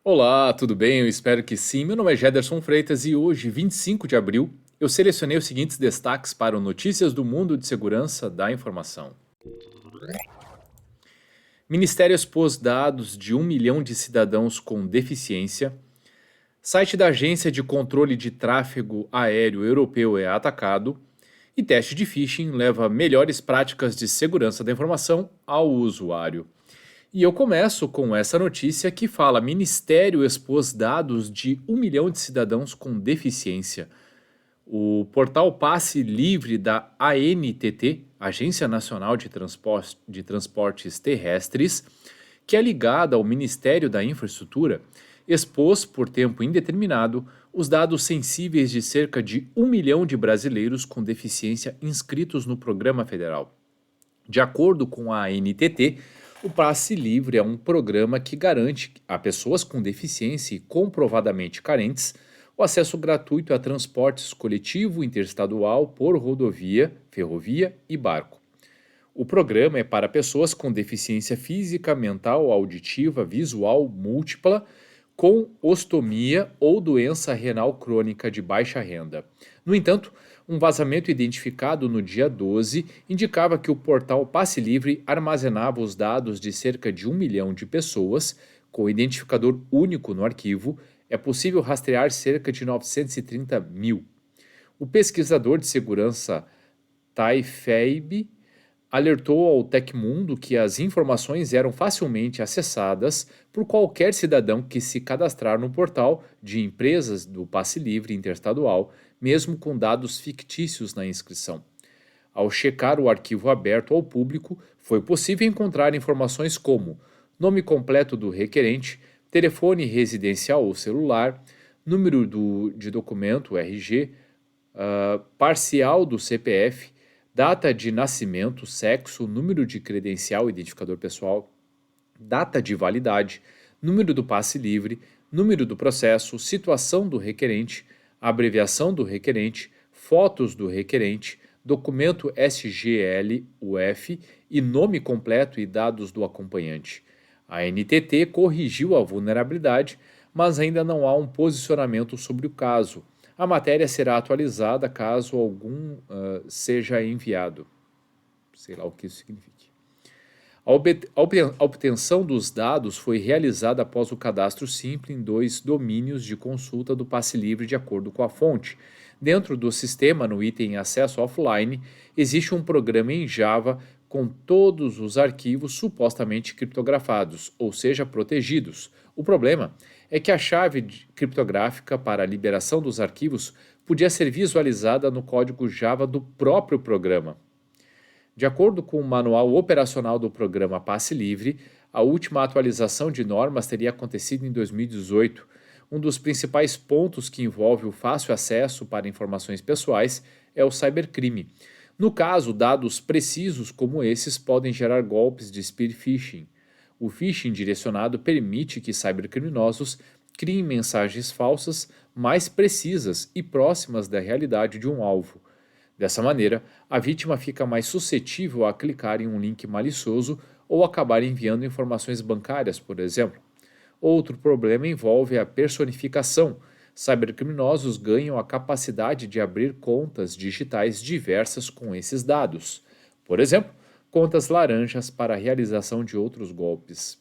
Olá, tudo bem? Eu espero que sim. Meu nome é Jederson Freitas e hoje, 25 de abril, eu selecionei os seguintes destaques para o Notícias do Mundo de Segurança da Informação. Ministério expôs dados de 1 milhão de cidadãos com deficiência. Site da Agência de Controle de Tráfego Aéreo Europeu é atacado. E teste de phishing leva melhores práticas de segurança da informação ao usuário. E eu começo com essa notícia que fala: Ministério expôs dados de 1 milhão de cidadãos com deficiência. O portal Passe Livre da ANTT, Agência Nacional de Transportes Terrestres, que é ligada ao Ministério da Infraestrutura, expôs por tempo indeterminado os dados sensíveis de cerca de 1 milhão de brasileiros com deficiência inscritos no programa federal. De acordo com a ANTT, o Passe Livre é um programa que garante a pessoas com deficiência e comprovadamente carentes o acesso gratuito a transportes coletivo interestadual por rodovia, ferrovia e barco. O programa é para pessoas com deficiência física, mental, auditiva, visual múltipla, com ostomia ou doença renal crônica de baixa renda. No entanto, um vazamento identificado no dia 12 indicava que o portal Passe Livre armazenava os dados de cerca de 1 milhão de pessoas, com identificador único no arquivo. É possível rastrear cerca de 930 mil. O pesquisador de segurança Taifeib alertou ao Tecmundo que as informações eram facilmente acessadas por qualquer cidadão que se cadastrar no portal de empresas do Passe Livre interestadual, mesmo com dados fictícios na inscrição. Ao checar o arquivo aberto ao público, foi possível encontrar informações como nome completo do requerente, telefone residencial ou celular, número de documento RG, parcial do CPF, data de nascimento, sexo, número de credencial identificador pessoal, data de validade, número do passe livre, número do processo, situação do requerente, abreviação do requerente, fotos do requerente, documento SGL-UF e nome completo e dados do acompanhante. A NTT corrigiu a vulnerabilidade, mas ainda não há um posicionamento sobre o caso. A matéria será atualizada caso algum seja enviado. Sei lá o que isso signifique. A obtenção dos dados foi realizada após o cadastro simples em dois domínios de consulta do passe livre de acordo com a fonte. Dentro do sistema, no item Acesso Offline, existe um programa em Java com todos os arquivos supostamente criptografados, ou seja, protegidos. O problema é que a chave criptográfica para a liberação dos arquivos podia ser visualizada no código Java do próprio programa. De acordo com o manual operacional do programa Passe Livre, a última atualização de normas teria acontecido em 2018. Um dos principais pontos que envolve o fácil acesso para informações pessoais é o cybercrime. No caso, dados precisos como esses podem gerar golpes de spear phishing. O phishing direcionado permite que cybercriminosos criem mensagens falsas mais precisas e próximas da realidade de um alvo. Dessa maneira, a vítima fica mais suscetível a clicar em um link malicioso ou acabar enviando informações bancárias, por exemplo. Outro problema envolve a personificação. Cybercriminosos ganham a capacidade de abrir contas digitais diversas com esses dados. Por exemplo, contas laranjas para a realização de outros golpes.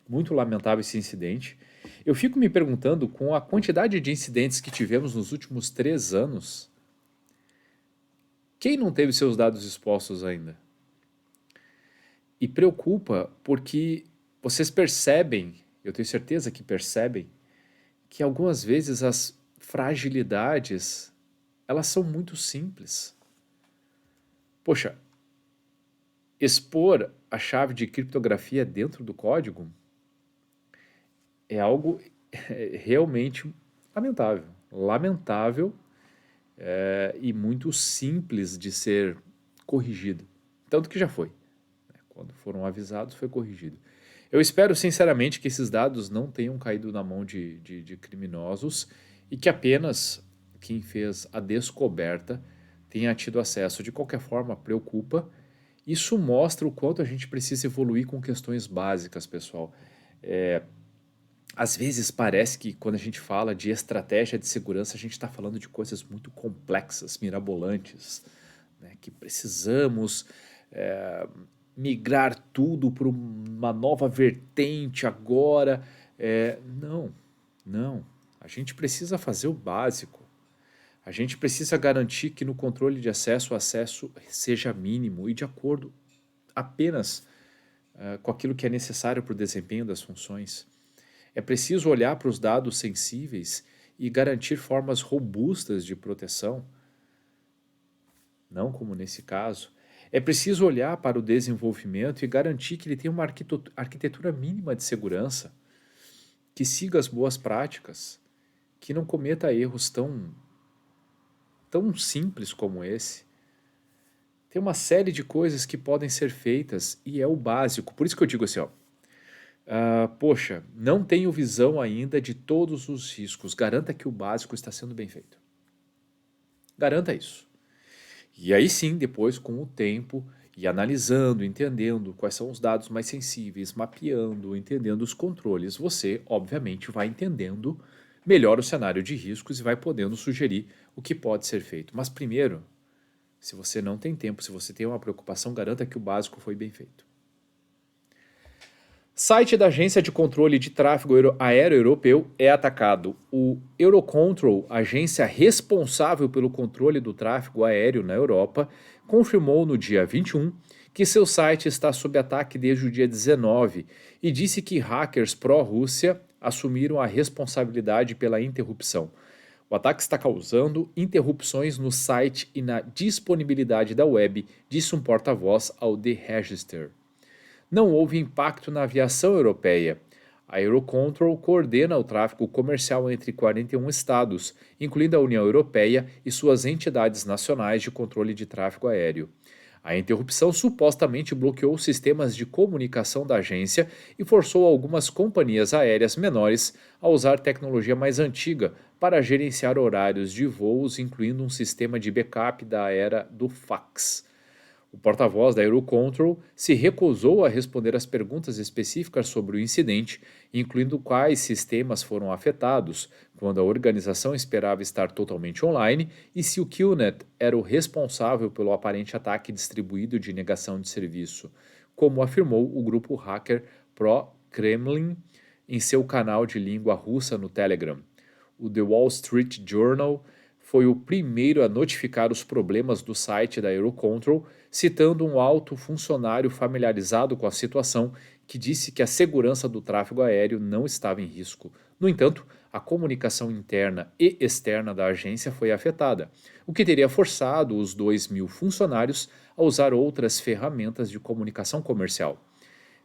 Muito lamentável esse incidente. Eu fico me perguntando, com a quantidade de incidentes que tivemos nos últimos 3 anos, quem não teve seus dados expostos ainda? E preocupa porque vocês percebem, eu tenho certeza que percebem, que algumas vezes as fragilidades, elas são muito simples. Poxa, expor a chave de criptografia dentro do código é algo realmente lamentável. Lamentável e muito simples de ser corrigido. Tanto que já foi. Quando foram avisados, foi corrigido. Eu espero sinceramente que esses dados não tenham caído na mão de criminosos e que apenas quem fez a descoberta tenha tido acesso. De qualquer forma, preocupa. Isso mostra o quanto a gente precisa evoluir com questões básicas, pessoal. Às vezes parece que quando a gente fala de estratégia de segurança, a gente está falando de coisas muito complexas, mirabolantes, né, que precisamos eh, migrar tudo para uma nova vertente agora. Não, não. A gente precisa fazer o básico. A gente precisa garantir que no controle de acesso, o acesso seja mínimo e de acordo apenas com aquilo que é necessário para o desempenho das funções. É preciso olhar para os dados sensíveis e garantir formas robustas de proteção, não como nesse caso. É preciso olhar para o desenvolvimento e garantir que ele tenha uma arquitetura mínima de segurança, que siga as boas práticas, que não cometa erros tão simples como esse. Tem uma série de coisas que podem ser feitas e é o básico. Por isso que eu digo assim, ó, poxa, não tenho visão ainda de todos os riscos. Garanta que o básico está sendo bem feito. Garanta isso. E aí sim, depois, com o tempo, e analisando, entendendo quais são os dados mais sensíveis, mapeando, entendendo os controles, você, obviamente, vai entendendo melhor o cenário de riscos e vai podendo sugerir o que pode ser feito. Mas primeiro, se você não tem tempo, se você tem uma preocupação, garanta que o básico foi bem feito. Site da Agência de Controle de Tráfego Aéreo Europeu é atacado. O Eurocontrol, agência responsável pelo controle do tráfego aéreo na Europa, confirmou no dia 21 que seu site está sob ataque desde o dia 19 e disse que hackers pró-Rússia assumiram a responsabilidade pela interrupção. O ataque está causando interrupções no site e na disponibilidade da web, disse um porta-voz ao The Register. Não houve impacto na aviação europeia. A Eurocontrol coordena o tráfego comercial entre 41 estados, incluindo a União Europeia e suas entidades nacionais de controle de tráfego aéreo. A interrupção supostamente bloqueou sistemas de comunicação da agência e forçou algumas companhias aéreas menores a usar tecnologia mais antiga para gerenciar horários de voos, incluindo um sistema de backup da era do fax. O porta-voz da Eurocontrol se recusou a responder às perguntas específicas sobre o incidente, incluindo quais sistemas foram afetados, quando a organização esperava estar totalmente online e se o Killnet era o responsável pelo aparente ataque distribuído de negação de serviço, como afirmou o grupo hacker Pro-Kremlin em seu canal de língua russa no Telegram. O The Wall Street Journal foi o primeiro a notificar os problemas do site da Eurocontrol, citando um alto funcionário familiarizado com a situação que disse que a segurança do tráfego aéreo não estava em risco. No entanto, a comunicação interna e externa da agência foi afetada, o que teria forçado os 2.000 funcionários a usar outras ferramentas de comunicação comercial.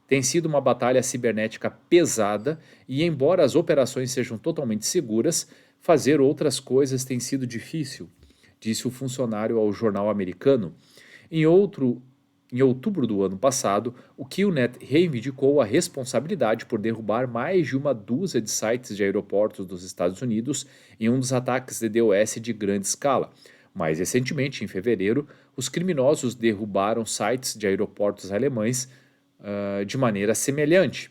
Tem sido uma batalha cibernética pesada e, embora as operações sejam totalmente seguras, fazer outras coisas tem sido difícil, disse o funcionário ao jornal americano. Em outubro do ano passado, o Killnet reivindicou a responsabilidade por derrubar mais de uma dúzia de sites de aeroportos dos Estados Unidos em um dos ataques de DDoS de grande escala. Mais recentemente, em fevereiro, os criminosos derrubaram sites de aeroportos alemães de maneira semelhante.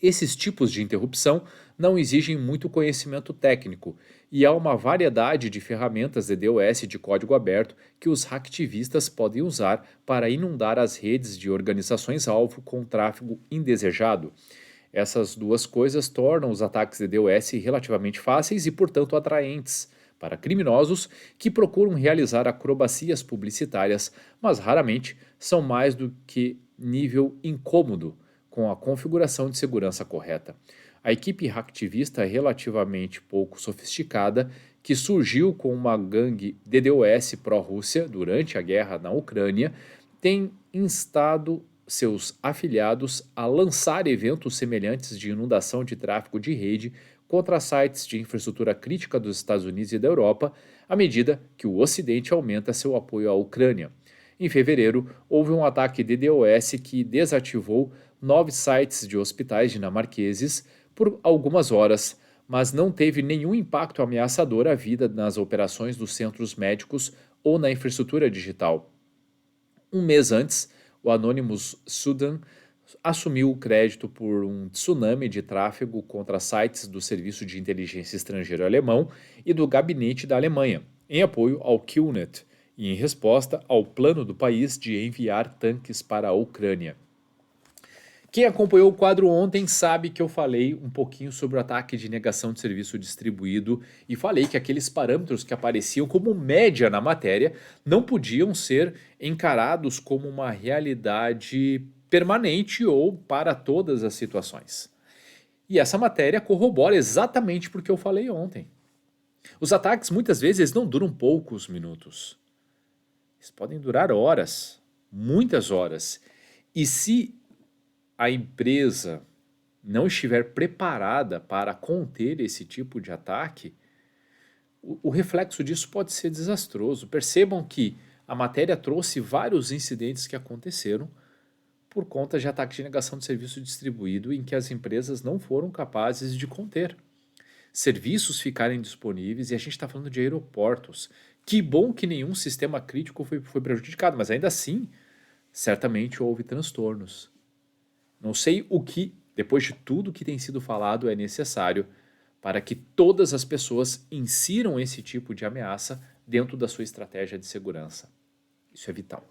Esses tipos de interrupção não exigem muito conhecimento técnico e há uma variedade de ferramentas de DDoS de código aberto que os hacktivistas podem usar para inundar as redes de organizações-alvo com tráfego indesejado. Essas duas coisas tornam os ataques de DDoS relativamente fáceis e, portanto, atraentes para criminosos que procuram realizar acrobacias publicitárias, mas raramente são mais do que nível incômodo com a configuração de segurança correta. A equipe hacktivista é relativamente pouco sofisticada, que surgiu com uma gangue DDoS pró-Rússia durante a guerra na Ucrânia, tem instado seus afiliados a lançar eventos semelhantes de inundação de tráfego de rede contra sites de infraestrutura crítica dos Estados Unidos e da Europa, à medida que o Ocidente aumenta seu apoio à Ucrânia. Em fevereiro, houve um ataque DDoS que desativou 9 sites de hospitais dinamarqueses por algumas horas, mas não teve nenhum impacto ameaçador à vida nas operações dos centros médicos ou na infraestrutura digital. Um mês antes, o Anonymous Sudan assumiu o crédito por um tsunami de tráfego contra sites do Serviço de Inteligência Estrangeiro alemão e do Gabinete da Alemanha, em apoio ao Killnet e em resposta ao plano do país de enviar tanques para a Ucrânia. Quem acompanhou o quadro ontem sabe que eu falei um pouquinho sobre o ataque de negação de serviço distribuído e falei que aqueles parâmetros que apareciam como média na matéria não podiam ser encarados como uma realidade permanente ou para todas as situações. E essa matéria corrobora exatamente porque eu falei ontem. Os ataques muitas vezes não duram poucos minutos. Eles podem durar horas, muitas horas. E se a empresa não estiver preparada para conter esse tipo de ataque, o reflexo disso pode ser desastroso. Percebam que a matéria trouxe vários incidentes que aconteceram por conta de ataque de negação de serviço distribuído em que as empresas não foram capazes de conter. Serviços ficarem disponíveis e a gente está falando de aeroportos. Que bom que nenhum sistema crítico foi prejudicado, mas ainda assim, certamente houve transtornos. Não sei o que, depois de tudo que tem sido falado, é necessário para que todas as pessoas insiram esse tipo de ameaça dentro da sua estratégia de segurança. Isso é vital.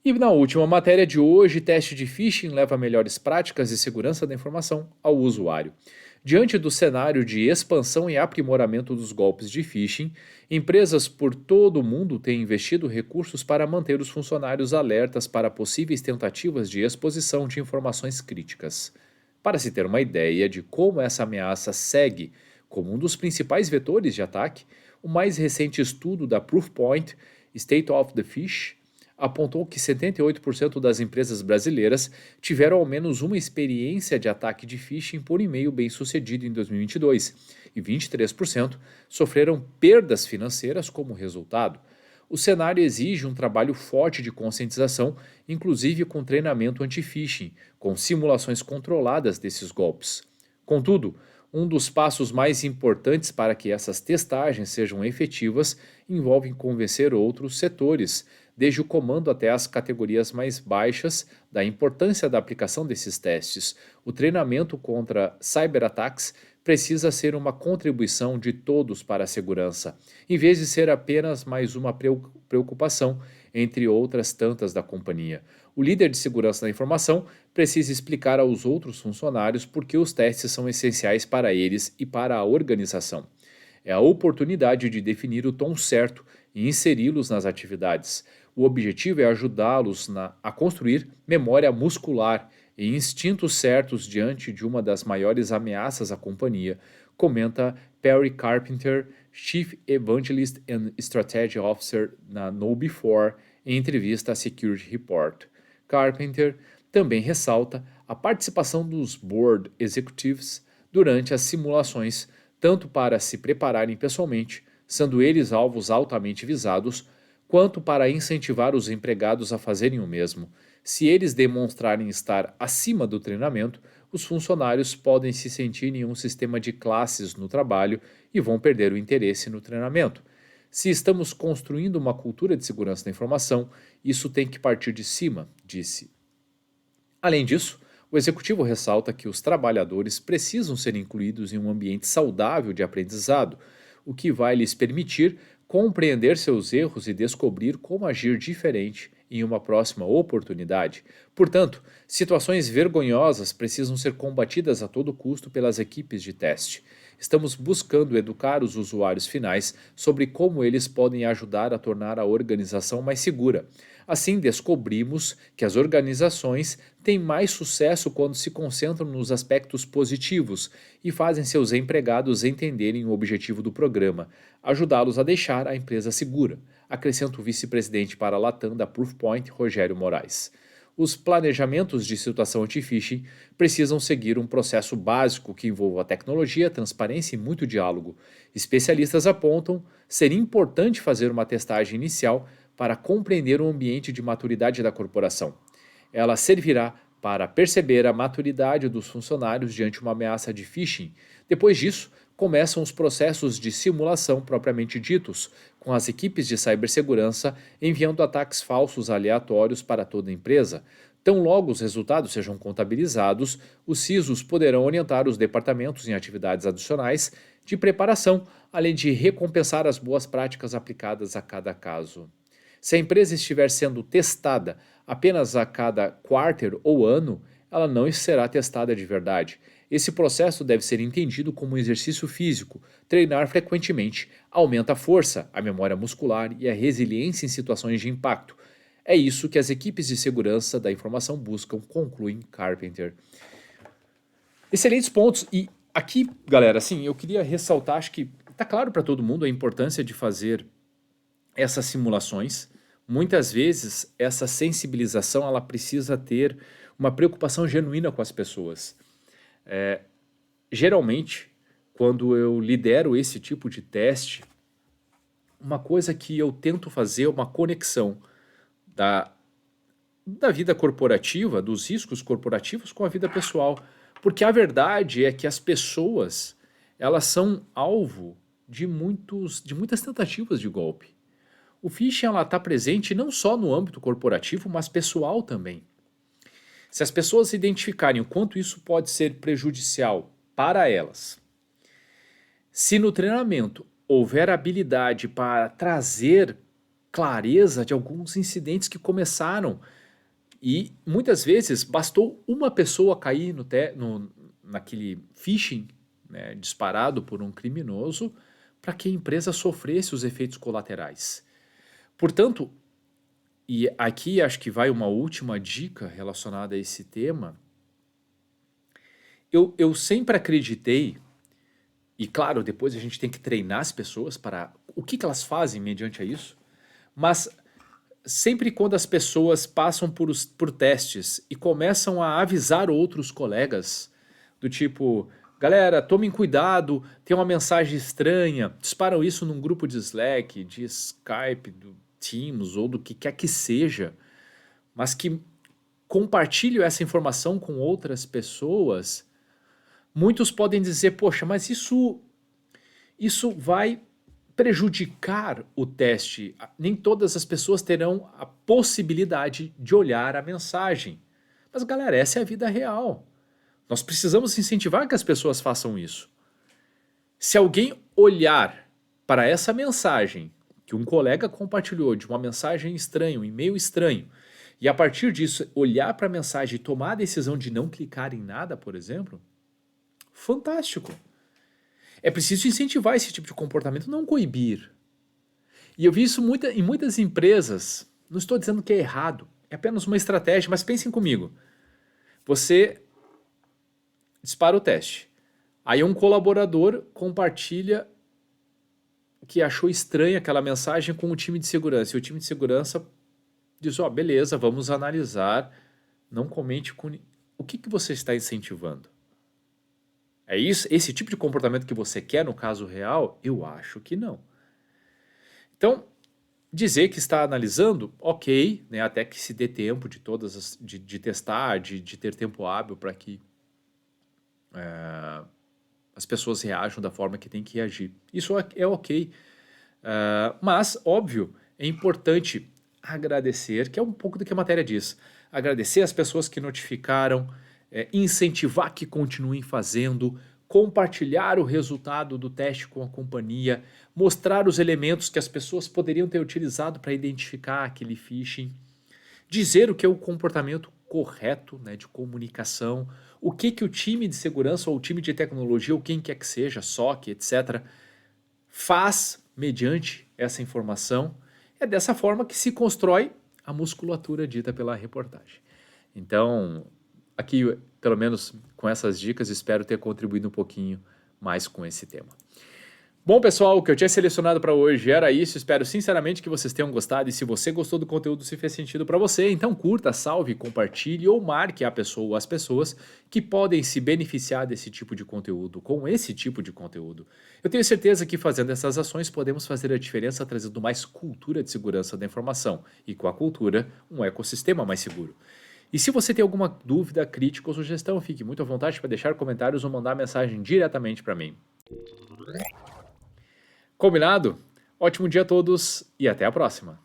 E na última matéria de hoje, teste de phishing leva melhores práticas de segurança da informação ao usuário. Diante do cenário de expansão e aprimoramento dos golpes de phishing, empresas por todo o mundo têm investido recursos para manter os funcionários alertas para possíveis tentativas de exposição de informações críticas. Para se ter uma ideia de como essa ameaça segue como um dos principais vetores de ataque, o mais recente estudo da Proofpoint, State of the Phish, apontou que 78% das empresas brasileiras tiveram ao menos uma experiência de ataque de phishing por e-mail bem-sucedido em 2022 e 23% sofreram perdas financeiras como resultado. O cenário exige um trabalho forte de conscientização, inclusive com treinamento anti-phishing, com simulações controladas desses golpes. Contudo, um dos passos mais importantes para que essas testagens sejam efetivas envolve convencer outros setores, desde o comando até as categorias mais baixas, da importância da aplicação desses testes. O treinamento contra cyberataques precisa ser uma contribuição de todos para a segurança, em vez de ser apenas mais uma preocupação entre outras tantas da companhia. O líder de segurança da informação precisa explicar aos outros funcionários por que os testes são essenciais para eles e para a organização. É a oportunidade de definir o tom certo e inseri-los nas atividades. O objetivo é ajudá-los a construir memória muscular e instintos certos diante de uma das maiores ameaças à companhia, comenta Perry Carpenter, Chief Evangelist and Strategy Officer na KnowBe4, em entrevista à Security Report. Carpenter também ressalta a participação dos Board Executives durante as simulações, tanto para se prepararem pessoalmente, sendo eles alvos altamente visados, quanto para incentivar os empregados a fazerem o mesmo. Se eles demonstrarem estar acima do treinamento, os funcionários podem se sentir em um sistema de classes no trabalho e vão perder o interesse no treinamento. Se estamos construindo uma cultura de segurança da informação, isso tem que partir de cima, disse. Além disso, o executivo ressalta que os trabalhadores precisam ser incluídos em um ambiente saudável de aprendizado, o que vai lhes permitir compreender seus erros e descobrir como agir diferente em uma próxima oportunidade. Portanto, situações vergonhosas precisam ser combatidas a todo custo pelas equipes de teste. Estamos buscando educar os usuários finais sobre como eles podem ajudar a tornar a organização mais segura. Assim, descobrimos que as organizações têm mais sucesso quando se concentram nos aspectos positivos e fazem seus empregados entenderem o objetivo do programa, ajudá-los a deixar a empresa segura, acrescenta o vice-presidente para a Latam da Proofpoint, Rogério Moraes. Os planejamentos de situação anti-phishing precisam seguir um processo básico que envolva tecnologia, transparência e muito diálogo. Especialistas apontam ser importante fazer uma testagem inicial para compreender o ambiente de maturidade da corporação. Ela servirá para perceber a maturidade dos funcionários diante de uma ameaça de phishing. Depois disso, começam os processos de simulação propriamente ditos, com as equipes de cibersegurança enviando ataques falsos aleatórios para toda a empresa. Tão logo os resultados sejam contabilizados, os CISOs poderão orientar os departamentos em atividades adicionais de preparação, além de recompensar as boas práticas aplicadas a cada caso. Se a empresa estiver sendo testada apenas a cada quarter ou ano, ela não será testada de verdade. Esse processo deve ser entendido como um exercício físico. Treinar frequentemente aumenta a força, a memória muscular e a resiliência em situações de impacto. É isso que as equipes de segurança da informação buscam, conclui Carpenter. Excelentes pontos. E aqui, galera, assim, eu queria ressaltar, acho que está claro para todo mundo a importância de fazer essas simulações. Muitas vezes, essa sensibilização ela precisa ter uma preocupação genuína com as pessoas. Geralmente, quando eu lidero esse tipo de teste, uma coisa que eu tento fazer é uma conexão da vida corporativa, dos riscos corporativos com a vida pessoal. Porque a verdade é que as pessoas elas são alvo de muitas tentativas de golpe. O phishing está presente não só no âmbito corporativo, mas pessoal também. Se as pessoas identificarem o quanto isso pode ser prejudicial para elas, se no treinamento houver habilidade para trazer clareza de alguns incidentes que começaram e muitas vezes bastou uma pessoa cair naquele phishing, né, disparado por um criminoso para que a empresa sofresse os efeitos colaterais. Portanto, e aqui acho que vai uma última dica relacionada a esse tema, eu sempre acreditei, e claro, depois a gente tem que treinar as pessoas para o que elas fazem mediante a isso, mas sempre quando as pessoas passam por testes e começam a avisar outros colegas, do tipo, galera, tomem cuidado, tem uma mensagem estranha, disparam isso num grupo de Slack, de Skype, do Teams ou do que quer que seja, mas que compartilham essa informação com outras pessoas, muitos podem dizer, poxa, mas isso vai prejudicar o teste. Nem todas as pessoas terão a possibilidade de olhar a mensagem. Mas galera, essa é a vida real. Nós precisamos incentivar que as pessoas façam isso. Se alguém olhar para essa mensagem que um colega compartilhou de uma mensagem estranha, um e-mail estranho, e a partir disso olhar para a mensagem e tomar a decisão de não clicar em nada, por exemplo, fantástico. É preciso incentivar esse tipo de comportamento, não coibir. E eu vi isso em muitas empresas. Não estou dizendo que é errado, é apenas uma estratégia, mas pensem comigo. Você dispara o teste. Aí um colaborador compartilha que achou estranha aquela mensagem com o time de segurança. E o time de segurança diz, beleza, vamos analisar, não comente com... O que você está incentivando? É esse tipo de comportamento que você quer no caso real? Eu acho que não. Então, dizer que está analisando, ok, né, até que se dê tempo de testar, de ter tempo hábil para que as pessoas reajam da forma que tem que reagir. Isso é ok. Mas, óbvio, é importante agradecer, que é um pouco do que a matéria diz. Agradecer as pessoas que notificaram, incentivar que continuem fazendo, compartilhar o resultado do teste com a companhia, mostrar os elementos que as pessoas poderiam ter utilizado para identificar aquele phishing, dizer o que é o comportamento correto, né, de comunicação, o que o time de segurança ou o time de tecnologia ou quem quer que seja, SOC, etc., faz mediante essa informação. É dessa forma que se constrói a musculatura dita pela reportagem. Então, aqui, pelo menos com essas dicas, espero ter contribuído um pouquinho mais com esse tema. Bom, pessoal, o que eu tinha selecionado para hoje era isso. Espero sinceramente que vocês tenham gostado. E se você gostou do conteúdo, se fez sentido para você, então curta, salve, compartilhe ou marque a pessoa ou as pessoas que podem se beneficiar desse tipo de conteúdo, com esse tipo de conteúdo. Eu tenho certeza que fazendo essas ações podemos fazer a diferença trazendo mais cultura de segurança da informação e, com a cultura, um ecossistema mais seguro. E se você tem alguma dúvida, crítica ou sugestão, fique muito à vontade para deixar comentários ou mandar mensagem diretamente para mim. Combinado? Ótimo dia a todos e até a próxima!